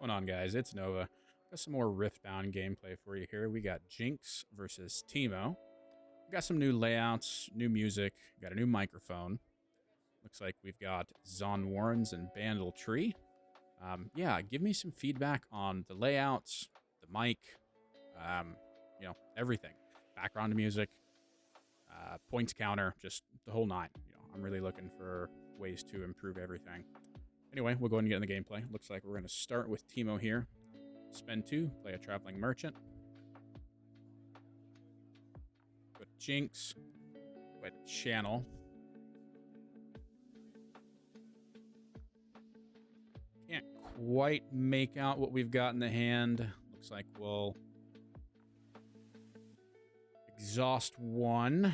What's going on, guys? It's Nova. Got some more Riftbound gameplay for you here. We got Jinx versus Teemo. We got some new layouts, new music, got a new microphone. Looks like we've got Zon Warrens and Bandle Tree. Yeah, give me some feedback on the layouts, the mic, everything. Background music, points counter, just the whole nine. I'm really looking for ways to improve everything. Anyway, we'll go ahead and get in the gameplay. Looks like we're going to start with Teemo here. Spend 2, play a Traveling Merchant. Go to Jinx. Go ahead and Channel. Can't quite make out what we've got in the hand. Looks like we'll exhaust 1.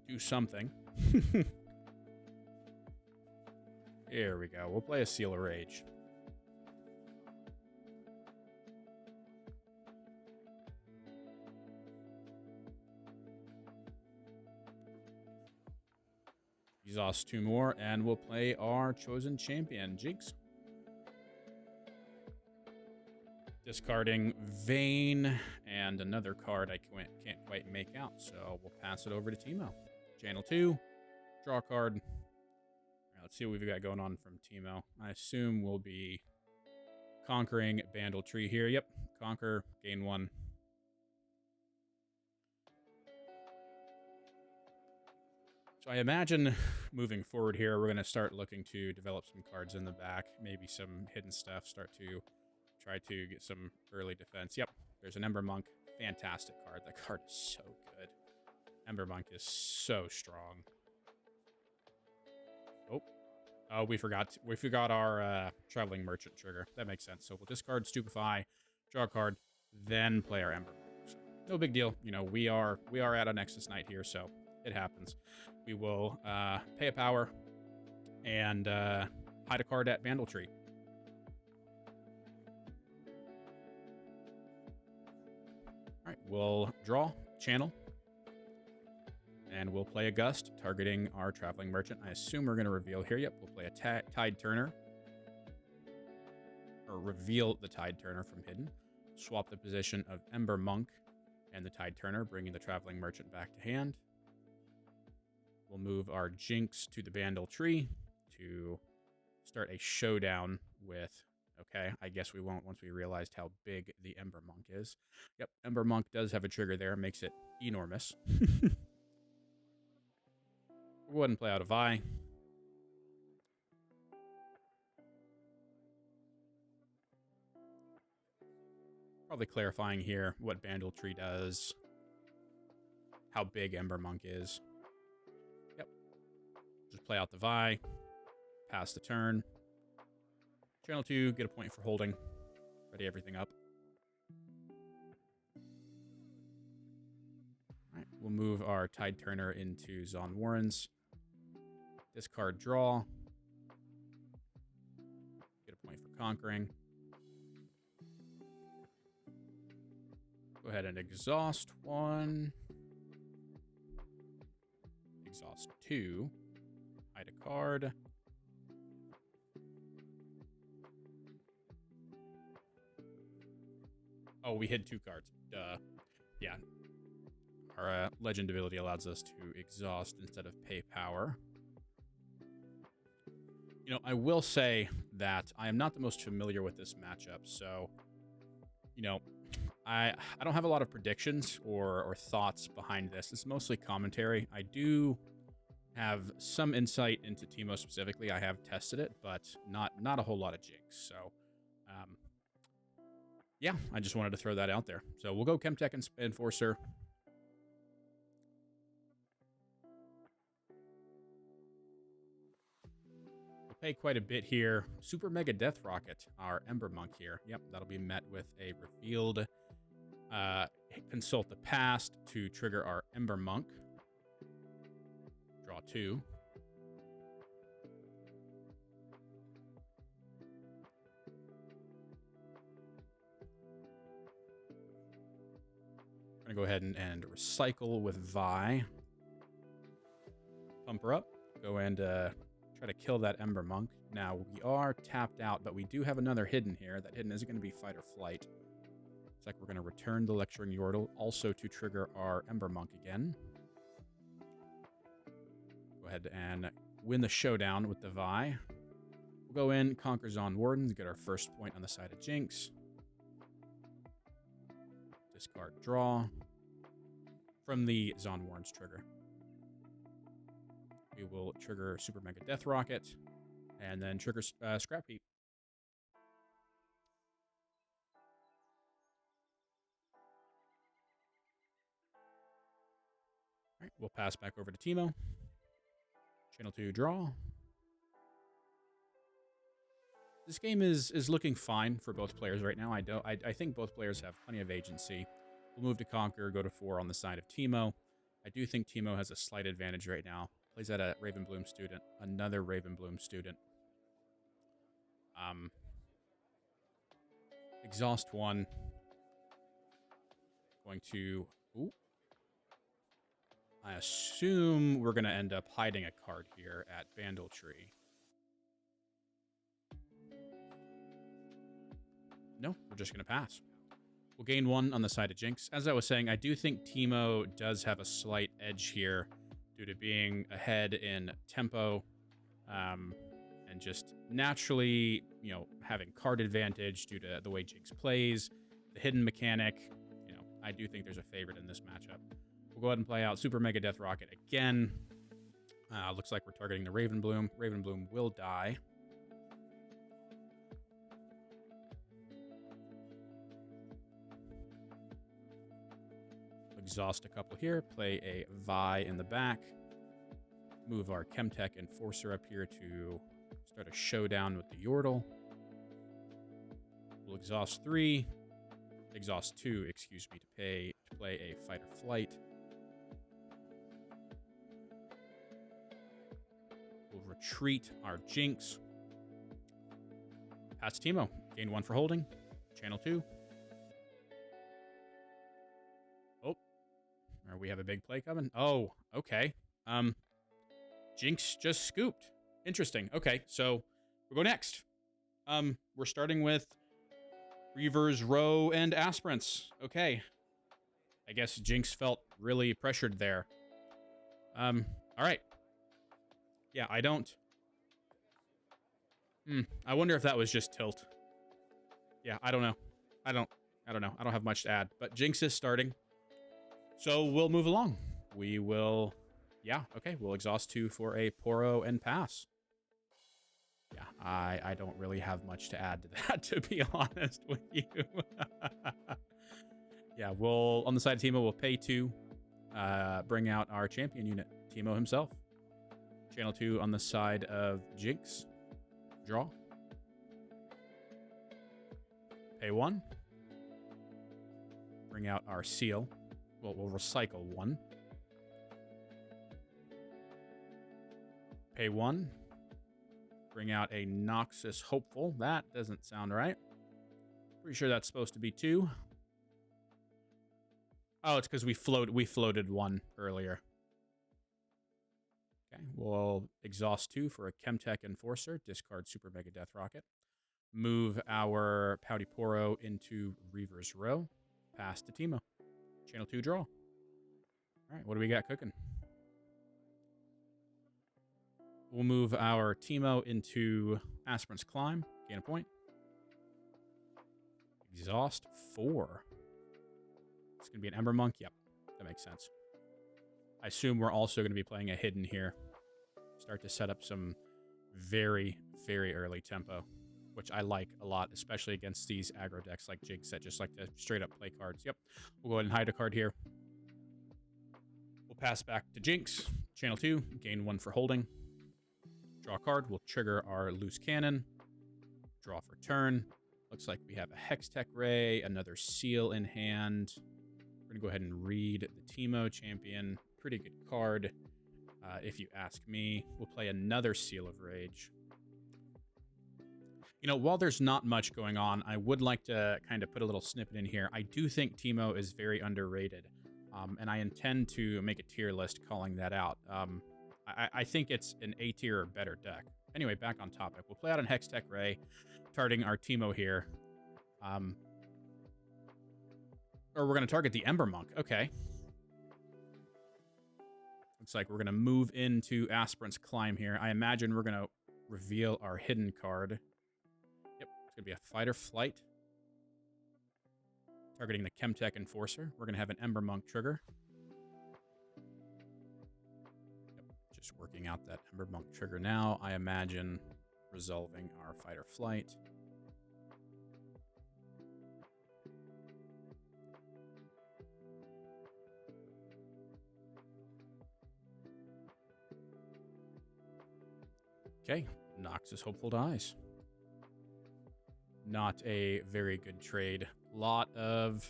Do something. Here we go. We'll play a Seal of Rage. Exhaust 2 more, and we'll play our chosen champion, Jinx. Discarding Vayne and another card I can't quite make out, so we'll pass it over to Teemo. Channel 2, draw a card. All right, let's see what we've got going on from Teemo. I assume we'll be conquering Bandle Tree here. Yep, conquer, gain 1. So I imagine moving forward here, we're going to start looking to develop some cards in the back, maybe some hidden stuff, start to try to get some early defense. Yep, there's an Ember Monk. Fantastic card. That card is so good. Ember Monk is so strong. Oh, we forgot our Traveling Merchant trigger. That makes sense. So we'll discard Stupefy, draw a card, then play our Ember Monk. So no big deal. We are at a Nexus night here, so it happens. We will pay a power and hide a card at Bandle Tree. All right, we'll draw, channel, and we'll play a Gust, targeting our Traveling Merchant. I assume we're going to reveal here. Yep, we'll play a Tide Turner, or reveal the Tide Turner from hidden. Swap the position of Ember Monk and the Tide Turner, bringing the Traveling Merchant back to hand. We'll move our Jinx to the Bandle Tree to start a showdown with... Okay, I guess we won't once we realized how big the Ember Monk is. Yep, Ember Monk does have a trigger there, makes it enormous. We'll go ahead and play out a Vi. Probably clarifying here what Bandle Tree does, how big Ember Monk is. Yep. Just play out the Vi, pass the turn. Channel 2, get a point for holding. Ready everything up. Alright, we'll move our Tide Turner into Zon Warrens. Discard draw. Get a point for conquering. Go ahead and exhaust 1. Exhaust 2. Hide a card. Oh, we hid 2 cards. Duh. Yeah. Our legend ability allows us to exhaust instead of pay power. I will say that I am not the most familiar with this matchup, so, I don't have a lot of predictions or thoughts behind this. It's mostly commentary. I do have some insight into Teemo specifically. I have tested it, but not a whole lot of Jinx. So, yeah, I just wanted to throw that out there. So we'll go Chemtech and Enforcer. We'll pay quite a bit here. Super Mega Death Rocket, our Ember Monk here. Yep, that'll be met with a revealed Consult the Past to trigger our Ember Monk. Draw 2. I'm going to go ahead and recycle with Vi. Pump her up. Go and try to kill that Ember Monk. Now, we are tapped out, but we do have another hidden here. That hidden isn't going to be fight or flight. Looks like we're going to return the Lecturing Yordle, also to trigger our Ember Monk again. Go ahead and win the showdown with the Vi. We'll go in, conquer Zon Wardens, get our first point on the side of Jinx. Discard draw from the Zon Wardens trigger. We will trigger Super Mega Death Rocket and then trigger Scrap Heap. All right, we'll pass back over to Teemo. Channel 2 draw. This game is looking fine for both players right now. I think both players have plenty of agency. We'll move to Conquer, go to 4 on the side of Teemo. I do think Teemo has a slight advantage right now. Plays at a Ravenbloom student. Another Ravenbloom student. Exhaust 1. Going to... Ooh. I assume we're going to end up hiding a card here at Bandletree. No, we're just going to pass. We'll gain 1 on the side of Jinx. As I was saying, I do think Teemo does have a slight edge here due to being ahead in tempo and just naturally, you know, having card advantage due to the way Jinx plays, the hidden mechanic. You know, I do think there's a favorite in this matchup. We'll go ahead and play out Super Mega Death Rocket again. Looks like we're targeting the Ravenbloom. Ravenbloom will die. Exhaust a couple here, play a Vi in the back, move our Chemtech Enforcer up here to start a showdown with the Yordle. We'll exhaust 3, exhaust 2, excuse me, to play a Fight or Flight. We'll retreat our Jinx. Pass Teemo, gain 1 for holding, channel 2. Or we have a big play coming. Oh, okay. Jinx just scooped. Interesting. Okay, so we'll go next. We're starting with Reavers, Row, and Aspirants. Okay. I guess Jinx felt really pressured there. All right. Yeah, I don't... I wonder if that was just tilt. Yeah, I don't know. I don't know. I don't have much to add. But Jinx is starting. So we'll move along. We will, yeah, okay, we'll exhaust 2 for a Poro and pass. Yeah, I don't really have much to add to that, to be honest with you. Yeah, we'll, on the side of Teemo, we'll pay 2, bring out our champion unit, Teemo himself. Channel 2 on the side of Jinx. Draw. Pay 1. Bring out our seal. Well, we'll recycle 1. Pay 1. Bring out a Noxus Hopeful. That doesn't sound right. Pretty sure that's supposed to be 2. Oh, it's because we floated 1 earlier. Okay, we'll exhaust 2 for a Chemtech Enforcer. Discard Super Mega Death Rocket. Move our Pouty Poro into Reaver's Row. Pass to Teemo. Channel 2 draw. All right, what do we got cooking? We'll move our Teemo into Aspirant's Climb. Gain a point. Exhaust 4. It's going to be an Ember Monk. Yep, that makes sense. I assume we're also going to be playing a hidden here. Start to set up some very, very early tempo, which I like a lot, especially against these aggro decks like Jinx that just like to straight up play cards. Yep. We'll go ahead and hide a card here. We'll pass back to Jinx. Channel 2, gain 1 for holding. Draw a card. We'll trigger our Loose Cannon. Draw for turn. Looks like we have a Hextech Ray, another Seal in hand. We're going to go ahead and read the Teemo champion. Pretty good card, if you ask me. We'll play another Seal of Rage. You know, while there's not much going on, I would like to kind of put a little snippet in here. I do think Teemo is very underrated, and I intend to make a tier list calling that out. I think it's an A tier or better deck. Anyway, back on topic. We'll play out an Hextech Ray, targeting our Teemo here. Or we're going to target the Ember Monk. Okay. Looks like we're going to move into Aspirant's Climb here. I imagine we're going to reveal our hidden card. Yep, it's going to be a Fight or Flight. Targeting the Chemtech Enforcer. We're going to have an Ember Monk trigger. Yep, just working out that Ember Monk trigger now. I imagine resolving our Fight or Flight. Okay, Noxus Hopeful dies. Not a very good trade. Lot of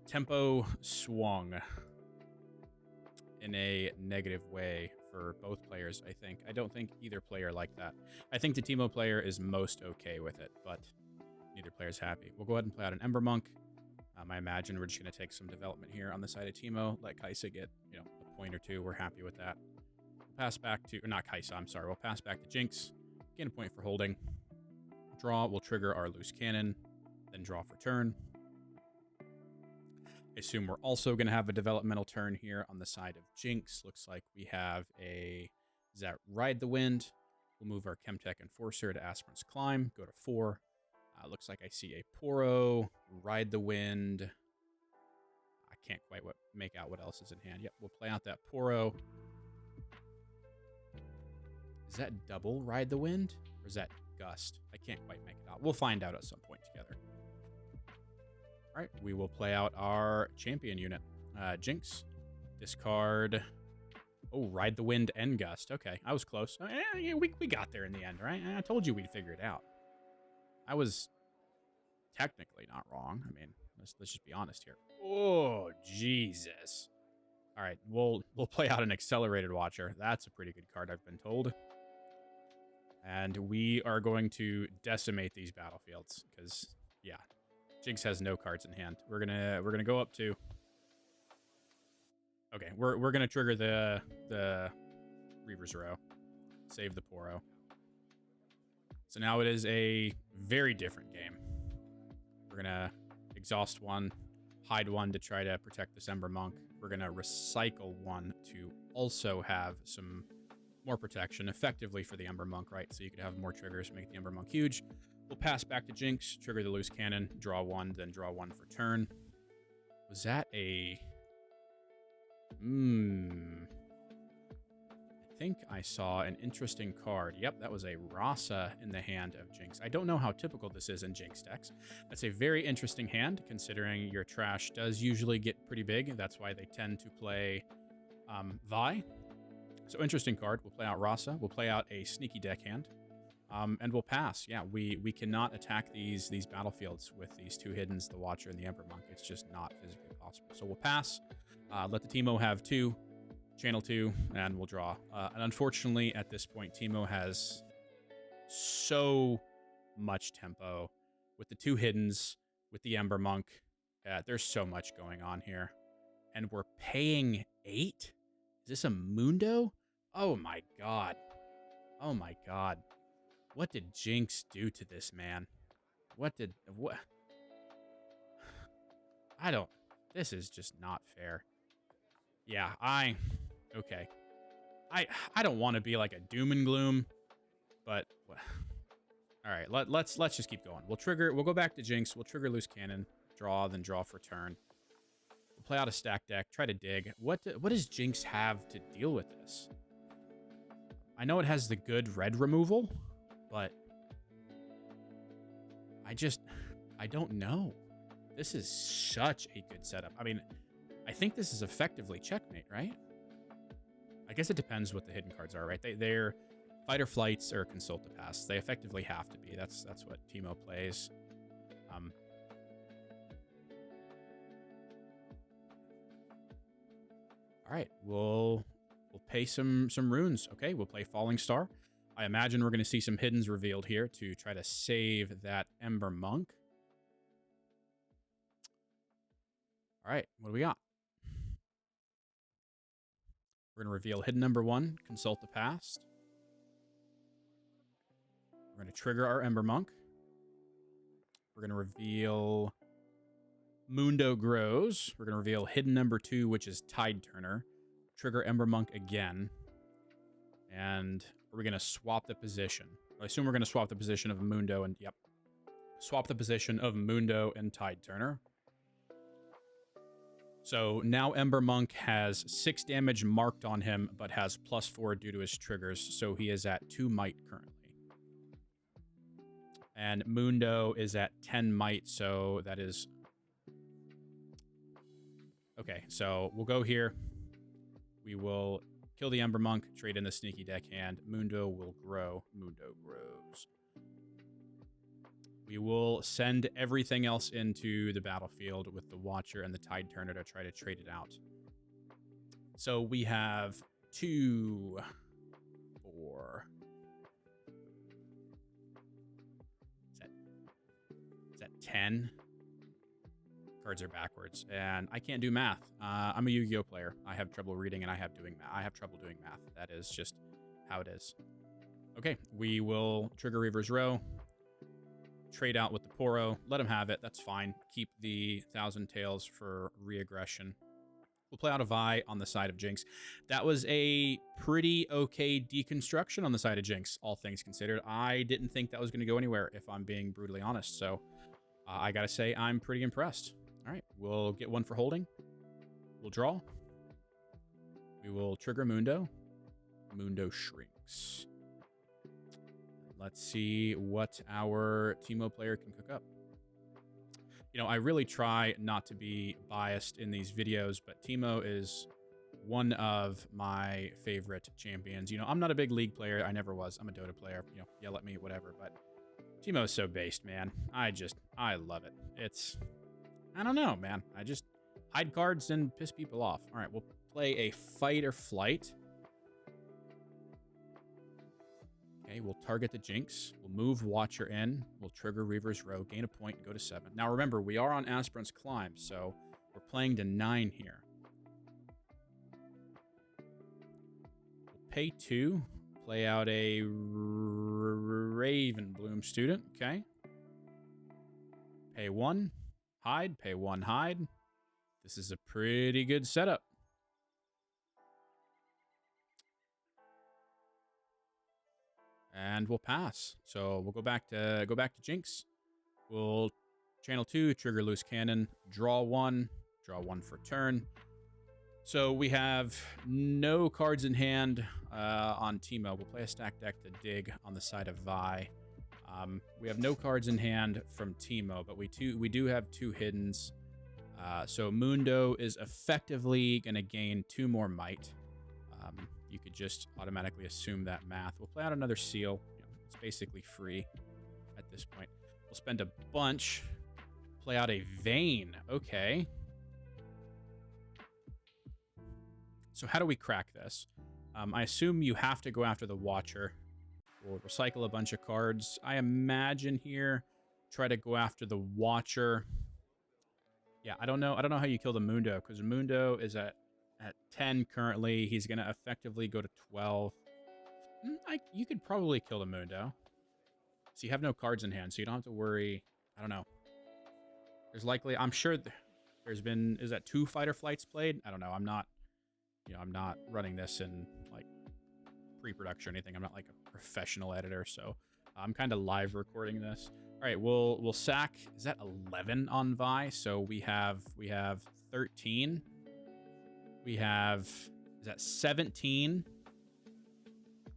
tempo swung in a negative way for both players, I think. I don't think either player liked that. I think the Teemo player is most okay with it, but neither player's happy. We'll go ahead and play out an Ember Monk. I imagine we're just going to take some development here on the side of Teemo, let Kaisa get, a point or two. We're happy with that. We'll pass back to, or not Kaisa, I'm sorry. We'll pass back to Jinx. Gain a point for holding. Draw will trigger our loose cannon, then draw for turn. I assume we're also going to have a developmental turn here on the side of Jinx. Looks like we have a, is that Ride the Wind? We'll move our Chemtech Enforcer to Aspirant's Climb, go to 4. Looks like I see a Poro, Ride the Wind. I can't quite make out what else is in hand. Yep, we'll play out that Poro. Is that double Ride the Wind? Or is that Gust? I can't quite make it out. We'll find out at some point together. All right, we will play out our champion unit. Jinx, discard. Oh, Ride the Wind and Gust. Okay, I was close. We got there in the end, right? I told you we'd figure it out. I was technically not wrong. I mean, let's just be honest here. Oh, Jesus. All right, we'll play out an Accelerated Watcher. That's a pretty good card, I've been told. And we are going to decimate these battlefields because, yeah, Jinx has no cards in hand. We're gonna go up to. Okay, we're gonna trigger the Reaver's Row, save the Poro. So now it is a very different game. We're gonna exhaust one, hide one to try to protect this Ember Monk. We're gonna recycle one to also have some more protection, effectively for the Ember Monk, right? So you could have more triggers, make the Ember Monk huge. We'll pass back to Jinx, trigger the loose cannon, draw one, then draw one for turn. Was that a... I think I saw an interesting card. Yep, that was a Rasa in the hand of Jinx. I don't know how typical this is in Jinx decks. That's a very interesting hand, considering your trash does usually get pretty big. That's why they tend to play Vi. So interesting card. We'll play out Rasa. We'll play out a sneaky deckhand. And we'll pass. Yeah, we cannot attack these battlefields with these two hiddens, the Watcher and the Ember Monk. It's just not physically possible. So we'll pass. Let the Teemo have 2, channel 2, and we'll draw. And unfortunately, at this point, Teemo has so much tempo with the 2 hiddens, with the Ember Monk. There's so much going on here. And we're paying 8? Is this a Mundo? Oh my god. Oh my god. What did Jinx do to this man? What? I don't... This is just not fair. Yeah, okay. I don't want to be like a doom and gloom, but... All right, let's just keep going. We'll go back to Jinx. We'll trigger loose cannon, draw, then draw for turn. We'll play out a stack deck, try to dig. What does Jinx have to deal with this? I know it has the good red removal, but I don't know. This is such a good setup. I mean, I think this is effectively checkmate, right? I guess it depends what the hidden cards are, right? They're Fight or Flights or Consult the Past. They effectively have to be. That's what Teemo plays. All right, we'll pay some runes. Okay, we'll play Falling Star. I imagine we're going to see some hiddens revealed here to try to save that Ember Monk. All right, what do we got? We're going to reveal hidden number 1, consult the past. We're going to trigger our Ember Monk. We're going to reveal Mundo Grows. We're going to reveal hidden number 2, which is Tide Turner. Trigger Ember Monk again. And we're going to swap the position. I assume we're going to swap the position of Mundo and, yep. Swap the position of Mundo and Tide Turner. So now Ember Monk has 6 damage marked on him, but has +4 due to his triggers. So he is at 2 might currently. And Mundo is at 10 might, so that is... Okay, so we'll go here. We will kill the Ember Monk, trade in the Sneaky Deckhand. Mundo will grow. Mundo grows. We will send everything else into the battlefield with the Watcher and the Tide Turner to try to trade it out. So we have 2, 4. Is that 10? Cards are backwards, and I can't do math. I'm a Yu-Gi-Oh player. I have trouble reading, and I have trouble doing math. That is just how it is. Okay, we will trigger Reaver's Row. Trade out with the Poro. Let him have it. That's fine. Keep the Thousand Tails for re-aggression. We'll play out a Vi on the side of Jinx. That was a pretty okay deconstruction on the side of Jinx, all things considered. I didn't think that was going to go anywhere, if I'm being brutally honest. So I got to say, I'm pretty impressed. All right, we'll get 1 for holding. We'll draw. We will trigger Mundo. Mundo shrinks. Let's see what our Teemo player can cook up. You know, I really try not to be biased in these videos, but Teemo is one of my favorite champions. You know, I'm not a big League player. I never was. I'm a Dota player. You know, yell at me, whatever. But Teemo is so based, man. I love it. I don't know, man. I just hide cards and piss people off. All right, we'll play a Fight or Flight. Okay, we'll target the Jinx. We'll move Watcher in. We'll trigger Reaver's Row, gain a point, and go to 7. Now remember, we are on Aspirant's Climb, so we're playing to 9 here. We'll pay 2. Play out a Raven Bloom student. Okay. Pay 1. Hide. Pay 1. Hide. This is a pretty good setup. And we'll pass. So we'll go back to Jinx. We'll channel 2, trigger Loose Cannon, draw 1 for turn. So we have no cards in hand on Teemo. We'll play a stack deck to dig on the side of Vi. We have no cards in hand from Teemo, but we do have 2 hiddens. So Mundo is effectively going to gain 2 more might. You could just automatically assume that math. We'll play out another seal. You know, it's basically free at this point. We'll spend a bunch. Play out a Vayne. Okay. So how do we crack this? I assume you have to go after the Watcher. We'll recycle a bunch of cards. I imagine here, try to go after the Watcher. Yeah, I don't know how you kill the Mundo, because Mundo is at 10 currently. He's going to effectively go to 12. You could probably kill the Mundo. So you have no cards in hand, so you don't have to worry. I don't know. There's likely, I'm sure there's been, is that 2 Fight or Flights played? I don't know. I'm not running this in like pre-production or anything. I'm not like a professional editor, so I'm kind of live recording this. All right, we'll sack. Is that 11 on Vi? So we have 13. We have, is that 17?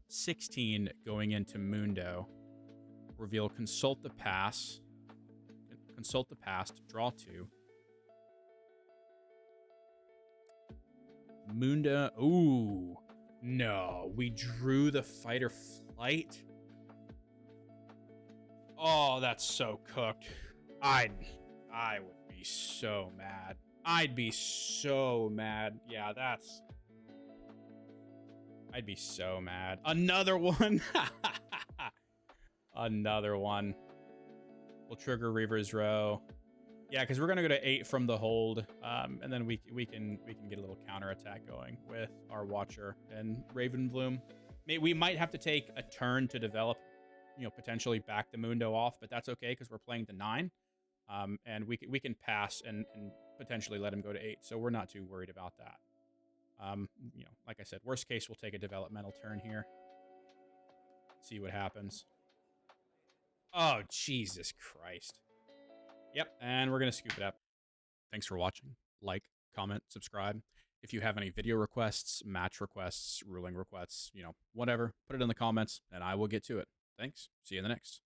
16 going into Mundo. Reveal Consult the Past, draw 2. Mundo, ooh, no, we drew the Fight or Flight. Oh, that's so cooked. I would be so mad. I'd be so mad. Yeah, I'd be so mad. Another one. Another one. We'll trigger Reaver's Row. Yeah, because we're gonna go to 8 from the hold, and then we can get a little counterattack going with our Watcher and Ravenbloom. We might have to take a turn to develop, potentially back the Mundo off, but that's okay because we're playing to 9, and we can pass and potentially let him go to 8, so we're not too worried about that. Like I said, worst case, we'll take a developmental turn here. See what happens. Oh, Jesus Christ. Yep, and we're going to scoop it up. Thanks for watching. Like, comment, subscribe. If you have any video requests, match requests, ruling requests, whatever, put it in the comments, and I will get to it. Thanks. See you in the next.